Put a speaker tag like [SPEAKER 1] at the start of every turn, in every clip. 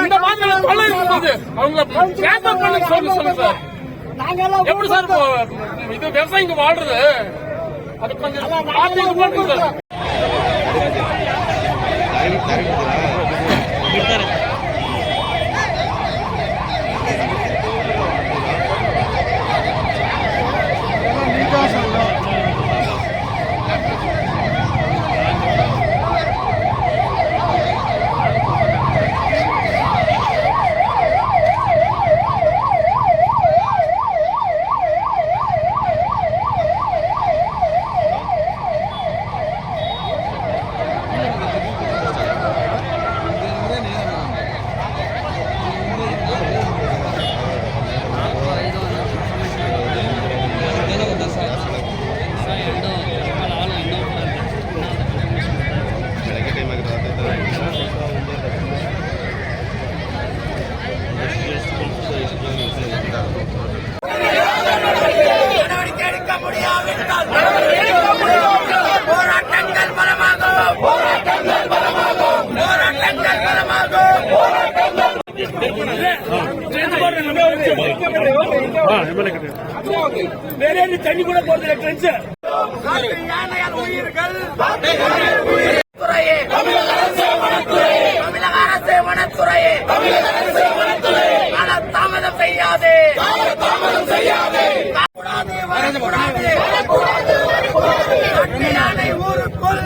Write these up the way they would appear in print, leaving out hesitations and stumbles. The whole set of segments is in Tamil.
[SPEAKER 1] இந்த மாதிரி தொல்லை இருக்கும்போது அவங்கள கேம்பர் பண்ண சொல்லுங்க சார். எப்படி சார் இது விவசாயிங்க வாழ்றது? அது கொஞ்சம் பார்த்து சார். வேற தண்ணி கூட போறது உயிர்கள் தமிழக அரசு வனத்துறையே தாமதம் செய்யாதே யானை ஊருக்குள்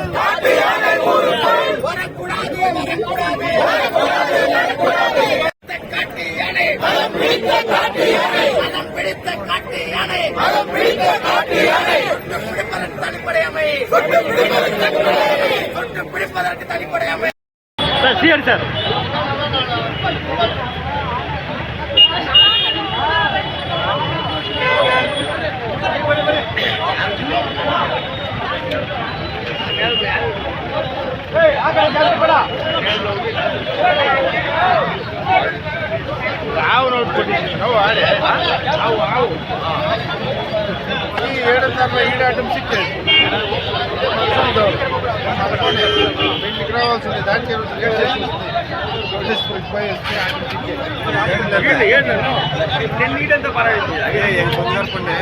[SPEAKER 1] பிடிப்பதற்கு தனிப்படை அமை சார்.
[SPEAKER 2] ఈడాటం సిక్కేది ఇంటికి రావాల్సింది దానికి ನೀಡಂತ ಪರವಾಗಿಲ್ಲ ಬಂಗಾರಕೊಂಡೆ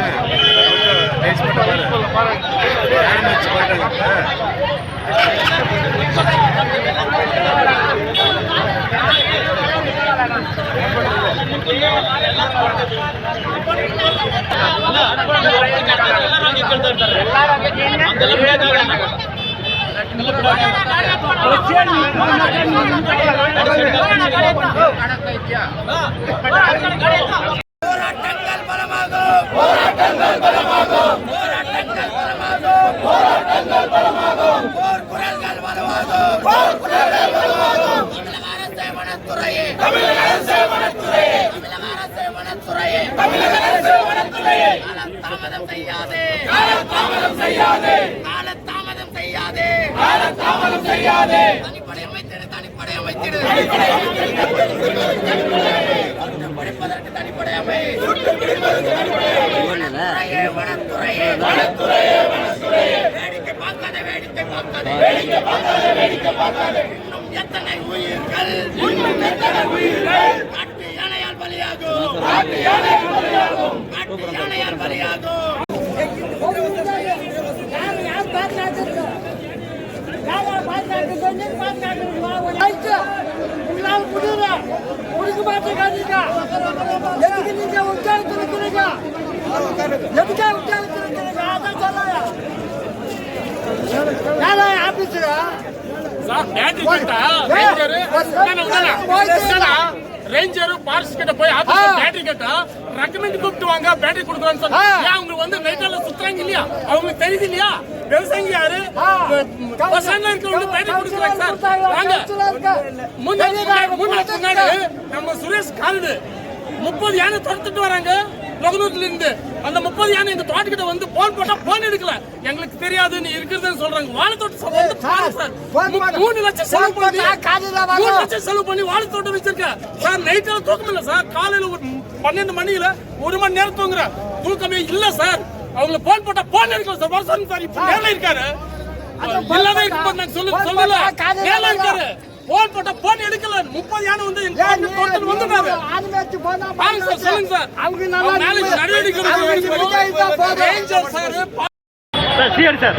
[SPEAKER 3] எத்தனை உயிர்கள் காட்டு யானையால் பலியாகும்.
[SPEAKER 4] உங்களால் முடியல முடிக்க மாட்டேங்க. எதுக்கு நீங்க உற்சாகத்திருக்கிறீங்க? எதுக்காக உற்சாகத்திருக்கிறீங்க? அதான் சொல்லலாம். ஆபீஸா
[SPEAKER 1] ரேஞ்சர் ஃபாரஸ்ட் கிட்ட போய் பேட்டரி கேட்டா ரெக்கமெண்ட் கூப்பிட்டுவாங்க பேட்டரி கொடுக்குறான்னு சொன்னா அவங்க வந்து நைட்டால சுத்துறாங்க இல்லையா? அவங்களுக்கு தெரியுது இல்லையா? விவசாயிங்க யாரு இருக்கவங்க பேட்டரி கொடுக்குறாங்க சார். வாங்க முன்னாடி நம்ம சுரேஷ் காரடு 30 யானை துரத்துட்டு வராங்க லோகனூர்ல இருந்து. அந்த 30 யானை எங்க தோட்டக்கிட்ட வந்து போன் போட்டா போன் எடுக்கல. எங்களுக்கு தெரியாது நீ இருக்கிறதுன்னு சொல்றாங்க. வாழைத்தோட்டம் வந்து பாருங்க சார், 3 லட்சம் செலவு பண்ணி 3 லட்சம் செலவு பண்ணி வாழைத்தோட்டம் வச்சிருக்கேன் சார். நைட்ல தூக்கம் இல்ல சார். காலையில 12 மணியில 1 மணி நேரம் தூங்குற தூக்கமே இல்ல சார். அவங்க போன் போட்டா போன் எடுக்கல சார். வருஷம் சார் இப்ப நேரில் இருக்காரு. எல்லாமே இருக்கு சொல்லல நேரில் இருக்காரு. போன் போட்டா போன் எடுக்கல 30 யானை வந்து எங்க தோட்டத்துக்கு வந்துட்டாரு பாருங்க சார் சொல்லுங்க சார்
[SPEAKER 4] அவங்க
[SPEAKER 1] அவங்க மேல நடவடிக்கை எடுக்கணும் ரேஞ்சர் சார்
[SPEAKER 5] சரி சார்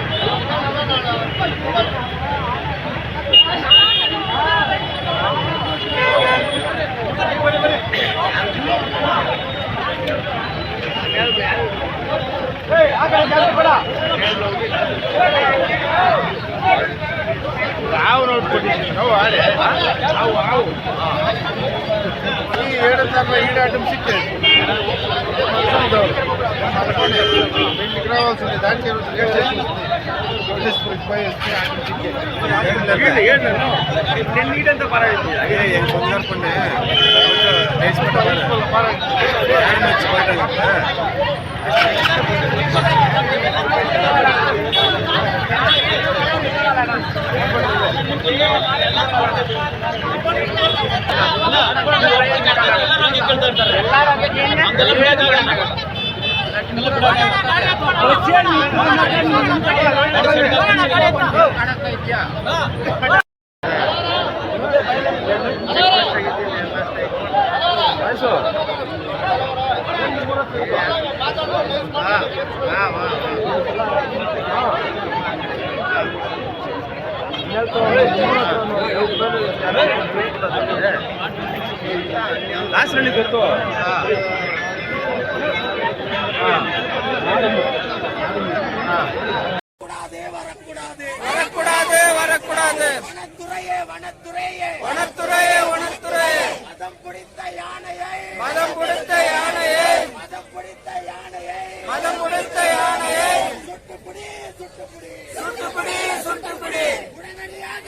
[SPEAKER 2] ಯಾವ ನೋಟ್ ಕೊಟ್ಟಿದ್ದೀನಿ ನಾವು ಈ ఏడంతర్ల ఈడ ఐటమ్ సిక్కేది పెళ్లికి రావాల్సింది దానికి లేట్ చేసి పోయి వస్తే ఐటమ్ సిక్కేది
[SPEAKER 5] ಟೆನ್ ಈಡ್ ಅಂತ ಪರವಾಗಿಲ್ಲ
[SPEAKER 2] ಅದೇ ಹೆಂಗ್ ಬಂಗಾರಕೊಂಡೆ
[SPEAKER 5] ಲಾಸ್ಟ್ ರಲ್ಲಿ ಗೊತ್ತು
[SPEAKER 3] வரக்கூடாதே வரக்கூடாது வனத்துறையே வனத்துறையே வனத்துறையே வனத்துறையே மதம் பிடித்த யானையை மதம் பிடித்த யானையை மதம் பிடித்த யானையை மதம் பிடித்த யானையை சுட்டுப்பிடி சுட்டுப்பிடி சுட்டுப்பிடி சுட்டுப்பிடி உடனடியாக